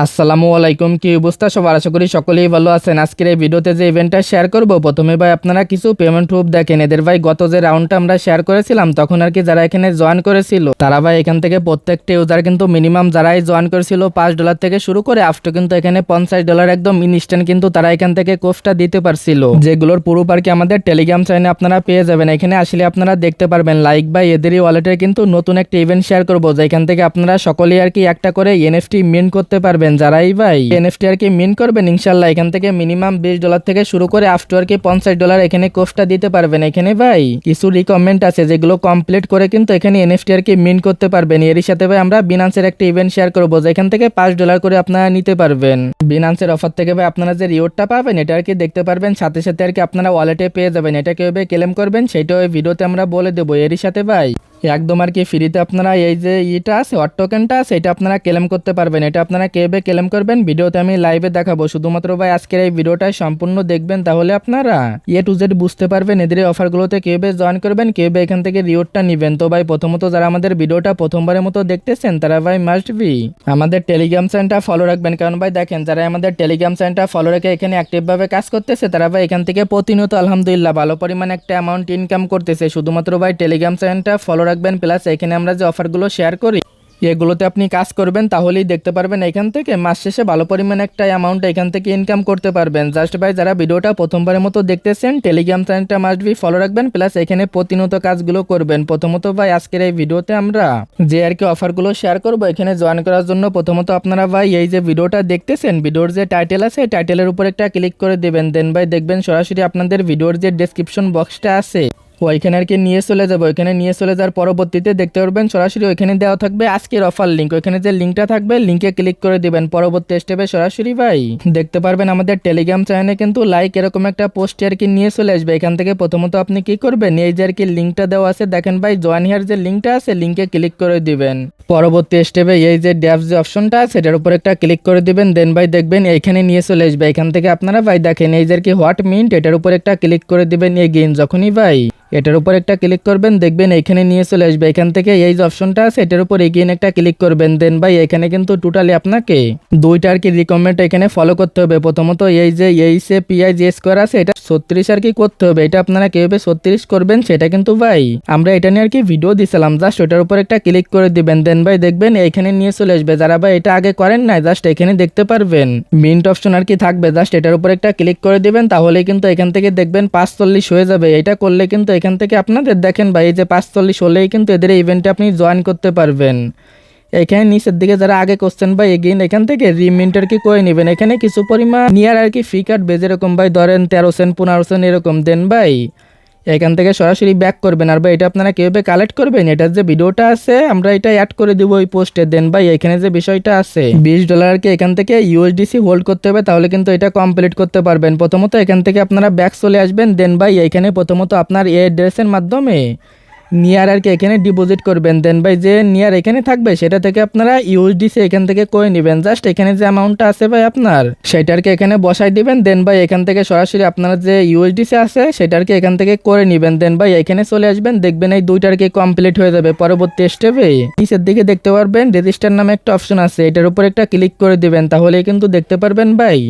আসসালামু আলাইকুম, কি অবস্থা সবার? আশা করি সকলেই ভালো আছেন। আজকের এই ভিডিওতে যে ইভেন্টটা শেয়ার করব, প্রথমে ভাই আপনারা কিছু পেমেন্ট প্রুফ দেখেন। এদের ভাই গত যে রাউন্ডটা আমরা শেয়ার করেছিলাম তখন আর কি যারা এখানে জয়েন করেছিল তারা ভাই এখান থেকে প্রত্যেকটা ইউজার কিন্তু মিনিমাম যারাই জয়েন করেছিল $5 থেকে শুরু করে আফটার কিন্তু এখানে $50 একদম ইনস্ট্যান্ট কিন্তু তারা এখান থেকে কোফটা দিতে পারছিল, যেগুলোর প্রুফ আর কি আমাদের টেলিগ্রাম চ্যানেলে আপনারা পেয়ে যাবেন। এখানে আসলে আপনারা দেখতে পারবেন লাইক ভাই এদেরই ওয়ালেটের কিন্তু নতুন একটা ইভেন্ট শেয়ার করবো, যেখান থেকে আপনারা সকলেই আর কি একটা করে এনএফটি মিন করতে পারবেন। যারাই ভাই এনএফটি আর কি মিন করবেন ইনশাল্লাহ এখান থেকে মিনিমাম $20 থেকে শুরু করে আফটার আর কি $50 এখানে কোফটা দিতে পারবেন। এখানে ভাই কিছু রিকমেন্ড আছে যেগুলো কমপ্লিট করে কিন্তু এখানে এনএফটি আর কি মিন করতে পারবেন। এরই সাথে ভাই আমরা বিনান্সের একটা ইভেন্ট শেয়ার করবো, যেখান থেকে $5 করে আপনারা নিতে পারবেন। বিনান্সের অফার থেকে ভাই আপনারা যে রিওয়ার্ডটা পাবেন এটা আর কি দেখতে পারবেন, সাথে সাথে আর কি আপনারা ওয়ালেটে পেয়ে যাবেন। এটা কিভাবে ক্লেম করবেন সেটাও এই ভিডিওতে আমরা বলে দেবো। এরই সাথে ভাই একদম আর কি ফ্রিতে আপনারা এই যে ইটা আছে হট টোকেনটা আছে এটা আপনারা ক্লেম করতে পারবেন। এটা আপনারা কিভাবে ক্লেম করবেন ভিডিওতে আমি লাইভে দেখাবো। শুধুমাত্র ভাই আজকের এই ভিডিওটা সম্পূর্ণ দেখবেন, তাহলে আপনারা টু জেড বুঝতে পারবেন এদের অফারগুলোতে কিভাবে জয়েন করবেন, কিভাবে এখান থেকে রিওয়ার্ডটা নেবেন। তো ভাই প্রথমত যারা আমাদের ভিডিওটা প্রথমবারের মতো দেখতেছেন তারা ভাই মাস্ট বি আমাদের টেলিগ্রাম চ্যানেলটা ফলো রাখবেন, কারণ ভাই দেখেন যারা আমাদের টেলিগ্রাম চ্যানেলটা ফলো রেখে এখানে অ্যাক্টিভভাবে কাজ করতেছে তারা ভাই এখান থেকে প্রতিনিয়ত আলহামদুলিল্লাহ ভালো পরিমাণ একটা অ্যামাউন্ট ইনকাম করতেছে। শুধুমাত্র ভাই টেলিগ্রাম চ্যানেলটা ফলো রাখবেন, প্লাস এখানে আমরা যে অফারগুলো শেয়ার করি এগুলোতে আপনি কাজ করবেন, তাহলেই দেখতে পারবেন এখান থেকে মাস শেষে ভালো পরিমাণ একটা অ্যামাউন্ট এখান থেকে ইনকাম করতে পারবেন। জাস্ট ভাই যারা ভিডিওটা প্রথমবারের মতো দেখতেছেন টেলিগ্রাম চ্যানেলটা মাস্ট বি ফলো রাখবেন, প্লাস এখানে প্রতিনিয়ত কাজগুলো করবেন। প্রথমত ভাই আজকের এই ভিডিওতে আমরা যে আর কি অফারগুলো শেয়ার করব এখানে জয়েন করার জন্য প্রথমত আপনারা ভাই এই যে ভিডিওটা দেখতেছেন ভিডিওর যে টাইটেল আছে টাইটেলের উপর একটা ক্লিক করে দেবেন, দেন ভাই দেখবেন সরাসরি আপনাদের ভিডিওর যে ডেসক্রিপশন বক্সটা আছে ওইখানে আর কি নিয়ে চলে যাবো। ওইখানে নিয়ে চলে যাওয়ার পরবর্তীতে দেখতে পারবেন সরাসরি ওইখানে দেওয়া থাকবে আজকের অফার লিঙ্ক। ওইখানে যে লিঙ্কটা থাকবে লিঙ্কে ক্লিক করে দিবেন, পরবর্তী স্টেপে সরাসরি ভাই দেখতে পারবেন আমাদের টেলিগ্রাম চ্যানেলে কিন্তু লাইক এরকম একটা পোস্ট আর কি নিয়ে চলে আসবে। এখান থেকে প্রথমত আপনি কি করবেন, এই যে আর কি লিঙ্কটা দেওয়া আছে দেখেন ভাই জয়েন হিয়ার যে লিঙ্কটা আছে লিঙ্কে ক্লিক করে দিবেন। পরবর্তী স্টেপে এই যে ড্যাপস যে অপশনটা আছে এটার উপর একটা ক্লিক করে দিবেন, দেন ভাই দেখবেন এইখানে নিয়ে চলে আসবে। এখান থেকে আপনারা ভাই দেখেন এই যে আর কি হোয়াট মিন্ট এটার উপর একটা ক্লিক করে দিবেন। এগেইন যখনই ভাই এটার উপর একটা ক্লিক করবেন দেখবেন এখানে নিয়ে চলে আসবে। এখান থেকে এই যে অপশনটা আছে এটার উপর এগেইন একটা ক্লিক করবেন, দেন ভাই এখানে কিন্তু টোটালি আপনাকে দুইটা আর কি রিকমেন্ড এখানে ফলো করতে হবে। প্রথমত এই যে এইচএ পিআই যে স্কোয়ার আছে এটা 36 আর কি করতে হবে। এটা আপনারা কিভাবে 36 করবেন সেটা কিন্তু ভাই আমরা এটা নিয়ে আর কি ভিডিও দিছিলাম, জাস্ট ওটার উপর একটা ক্লিক করে দিবেন, দেন ভাই দেখবেন এখানে নিয়ে চলে আসবে। যারা ভাই এটা আগে করেন নাই জাস্ট এখানে দেখতে পারবেন মিন্ট অপশন আর কি থাকবে, জাস্ট এটার উপর একটা ক্লিক করে দিবেন, তাহলে কিন্তু এখান থেকে দেখবেন 540 হয়ে যাবে। এটা করলে কিন্তু এখান থেকে আপনাদের দেখেন ভাই এই যে 540 হলেই কিন্তু এদের ইভেন্টে আপনি জয়েন করতে পারবেন। এখানে নিচের দিকে যারা আগে করছেন ভাই এগেইন এখান থেকে রিমিন্টার কি করে নেবেন, এখানে কিছু পরিমাণ নিয়ার আর কি ফি কাটবে, যেরকম ভাই ধরেন 13 সেন্ট 15 সেন্ট এরকম। দেন ভাই এখান থেকে সরাসরি ব্যাক করবেন। আর ভাই এটা আপনারা কিভাবে কালেক্ট করবেন এটার যে ভিডিওটা আছে আমরা এটা অ্যাড করে দিব ওই পোস্টে। দেন ভাই এখানে যে বিষয়টা আছে $20 আর কি এখান থেকে ইউএসডিসি হোল্ড করতে হবে, তাহলে কিন্তু এটা কমপ্লিট করতে পারবেন। প্রথমত এখান থেকে আপনারা ব্যাক চলে আসবেন, দেন ভাই এখানে প্রথমত আপনার এই অ্যাড্রেসের মাধ্যমে নিয়ার আর কি এখানে ডিপোজিট করবেন। দেন ভাই যে নিয়ার এখানে থাকবে সেটা থেকে আপনারা ইউএসডিসি এখান থেকে করে নেবেন। জাস্ট এখানে যে অ্যামাউন্টটা আছে ভাই আপনার সেটারকে এখানে বসাই দিবেন, দেন ভাই এখান থেকে সরাসরি আপনার যে ইউএসডিসি আছে সেটারকে এখান থেকে করে নেবেন। দেন ভাই এখানে চলে আসবেন, দেখবেন এই দুইটারকে কমপ্লিট হয়ে যাবে। পরবর্তী স্টেপে নিচের দিকে দেখতে পারবেন রেজিস্টার নামে একটা অপশন আছে, এটার উপর একটা ক্লিক করে দিবেন, তাহলে কিন্তু দেখতে পারবেন ভাই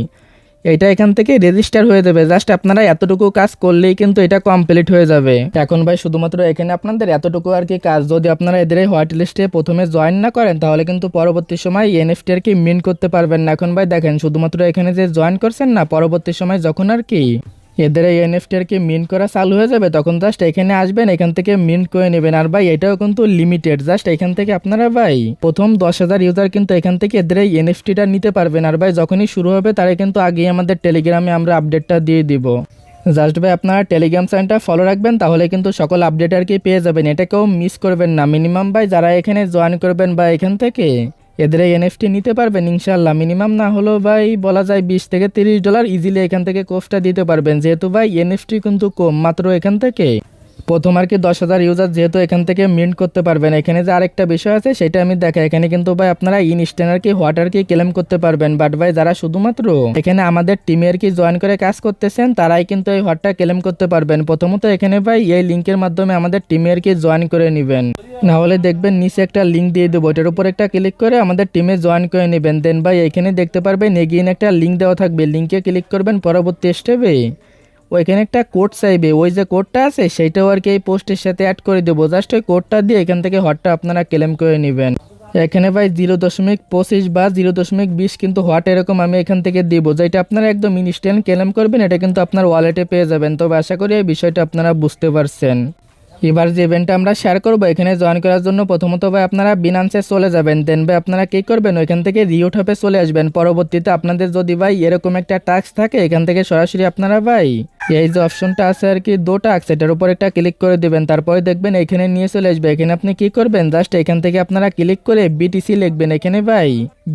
এটা এখান থেকে রেজিস্টার হয়ে যাবে। জাস্ট আপনারা এতটুকু কাজ করলেই কিন্তু এটা কমপ্লিট হয়ে যাবে। এখন ভাই শুধুমাত্র এখানে আপনাদের এতটুকু আর কি কাজ, যদি আপনারা এদের হোয়াইট লিস্টে প্রথমে জয়েন না করেন তাহলে কিন্তু পরবর্তী সময় এনএফটি আর কি মিন করতে পারবেন না। এখন ভাই দেখেন শুধুমাত্র এখানে যে জয়েন করছেন না, পরবর্তী সময় যখন আর কি এদের এই এনএফটি আর কি মিন্ট করা চালু হয়ে যাবে তখন জাস্ট এখানে আসবেন, এখান থেকে মিন্ট করে নেবেন। আর ভাই এটাও কিন্তু লিমিটেড, জাস্ট এখান থেকে আপনারা ভাই প্রথম 10,000 ইউজার কিন্তু এখান থেকে এদের এই এনএফটিটা নিতে পারবেন। আর ভাই যখনই শুরু হবে তারা কিন্তু আগেই আমাদের টেলিগ্রামে আমরা আপডেটটা দিয়ে দিব। জাস্ট ভাই আপনারা টেলিগ্রাম চ্যানেলটা ফলো রাখবেন, তাহলে কিন্তু সকল আপডেট আর কি পেয়ে যাবেন। এটা কেউ মিস করবেন না। মিনিমাম ভাই যারা এখানে জয়েন করবেন বা এখান থেকে এদের এই এনএফটি নিতে পারবেন ইনশাল্লাহ, মিনিমাম না হলেও ভাই বলা যায় $20 থেকে $30 ইজিলি এখান থেকে কোফটা দিতে পারবেন। যেহেতু ভাই এনএফটি কিন্তু কম, মাত্র এখান থেকে প্রথম আর কি 10,000 ইউজার যেহেতু এখান থেকে মিন্ট করতে পারবেন। এখানে যে আরেকটা বিষয় আছে সেটা আমি দেখাই। এখানে কিন্তু ভাই আপনারা ইনস্ট্যান্ট আর কি হট আর কি ক্লেম করতে পারবেন। বাট ভাই যারা শুধুমাত্র এখানে আমাদের টিমে আর কি জয়েন করে কাজ করতেছেন তারাই কিন্তু এই হটটা ক্লেম করতে পারবেন। প্রথমত এখানে ভাই এই লিঙ্কের মাধ্যমে আমাদের টিমে আর কি জয়েন করে নেবেন। না হলে দেখবেন নিচে একটা লিঙ্ক দিয়ে দেবো, এটার উপর একটা ক্লিক করে আমাদের টিমে জয়েন করে নেবেন। দেন ভাই এখানে দেখতে পারবেন এগিয়ে একটা লিঙ্ক দেওয়া থাকবে, লিঙ্কে ক্লিক করবেন। পরবর্তী স্টেপে ওইখানে একটা কোড চাইবে, ওই যে কোডটা আছে সেইটাও আর কি এই পোস্টের সাথে অ্যাড করে দেবো। জাস্ট ওই কোডটা দিয়ে এখান থেকে হটটা আপনারা ক্লেম করে নেবেন। এখানে ভাই 0.25 বা 0.20 কিন্তু হট এরকম আমি এখান থেকে দিব, যেটা আপনারা একদম ইনস্ট্যান্ট ক্লেম করবেন। এটা কিন্তু আপনার ওয়ালেটে পেয়ে যাবেন। তবে আশা করি এই বিষয়টা আপনারা বুঝতে পারছেন। এবার যে ইভেন্টটা আমরা শেয়ার করব এখানে জয়েন করার জন্য প্রথমত ভাই আপনারা বিনান্সে চলে যাবেন। দেন ভাই আপনারা কি করবেন, ওইখান থেকে রিওট হপে চলে আসবেন। পরবর্তীতে আপনাদের যদি ভাই এরকম একটা টাস্ক থাকে এখান থেকে সরাসরি আপনারা ভাই এই যে অপশনটা আছে আর কি দো টাস্ক, এটার উপর একটা ক্লিক করে দিবেন। তারপরে দেখবেন এখানে নিয়ে চলে আসবে। এখানে আপনি কি করবেন, জাস্ট এখান থেকে আপনারা ক্লিক করে বিটিসি লিখবেন। এখানে ভাই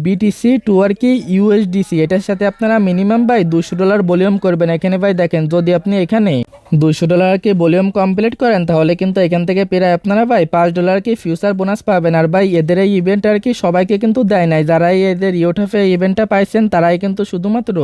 বিটিসি টু আর কি ইউএসডিসি, এটার সাথে আপনারা মিনিমাম ভাই $200 ভলিউম করবেন। এখানে ভাই দেখেন যদি আপনি এখানে $200 কি ভলিউম কমপ্লিট করেন তাহলে কিন্তু এখান থেকে প্রায় আপনারা ভাই $5 কি ফিউচার বোনাস পাবেন। আর ভাই এদের এই ইভেন্ট আর কি সবাইকে কিন্তু দেয় নাই, যারাই এদের ইউটিউবে ইভেন্টটা পাইছেন তারাই কিন্তু শুধুমাত্র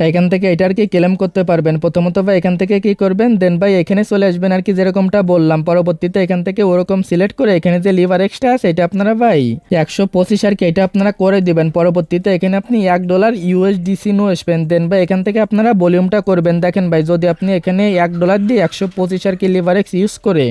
এখান থেকে এটা আর কি ক্লেম করতে পারবেন। প্রথমত ভাই এখান থেকে কি করবেন, দেন ভাই এখানে চলে আসবেন আর কি যেরকমটা বললাম। পরবর্তীতে এখান থেকে ওরকম সিলেক্ট করে এখানে যে লিভার এক্সট্রা আছে এটা আপনারা ভাই 125 আর কি এটা আপনারা করে দিবেন। পরবর্তীতে এখানে আপনি $1 ইউএসডিসি নিয়ে আসবেন। দেন ভাই এখান থেকে আপনারা ভলিউমটা করবেন। দেখেন ভাই যদি আপনি এখানে $1 দিয়ে 125 আর কি লিভার এক্স ইউজ করে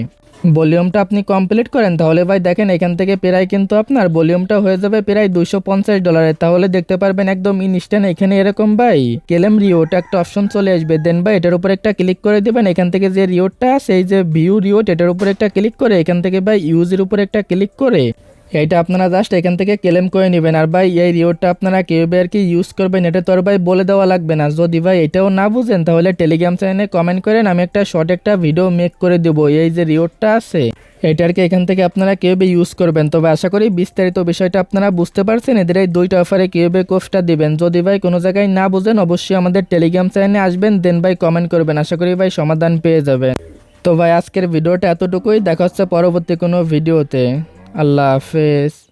ভলিউমটা আপনি কমপ্লিট করেন তাহলে ভাই দেখেন এখান থেকে প্রায় কিন্তু আপনার ভলিউমটা হয়ে যাবে প্রায় $250। তাহলে দেখতে পারবেন একদম ইনস্ট্যান্ট এখানে এরকম ভাই ক্লেম রিওট একটা অপশন চলে আসবে। দেন ভাই এটার উপর একটা ক্লিক করে দিবেন। এখান থেকে যে রিওটটা আছে এই যে ভিউ রিওট এটার উপর একটা ক্লিক করে এখান থেকে ভাই ইউজের উপর একটা ক্লিক করে এইটা আপনারা জাস্ট এখান থেকে ক্লেম করে নেবেন। আর ভাই এই রিওটটা আপনারা কিভাবে আর কি ইউজ করবেন এটা তো আর ভাই বলে দেওয়া লাগবে না। যদি ভাই এটাও না বুঝেন তাহলে টেলিগ্রাম চ্যানেলে কমেন্ট করেন, আমি একটা শর্ট একটা ভিডিও মেক করে দেবো। এই যে রিওটটা আছে এটারকে এখান থেকে আপনারা কিভাবে ইউজ করবেন। তবে আশা করি বিস্তারিত বিষয়টা আপনারা বুঝতে পারছেন। এদের এই দুইটা অফারে কিভাবে কোর্সটা দিবেন। যদি ভাই কোনো জায়গায় না বুঝেন অবশ্যই আমাদের টেলিগ্রাম চ্যানেলে আসবেন, দেন ভাই কমেন্ট করবেন। আশা করি ভাই সমাধান পেয়ে যাবেন। তো ভাই আজকের ভিডিওটা এতটুকুই, দেখা হচ্ছে পরবর্তী কোনো ভিডিওতে। আল্লাহ হাফেজ।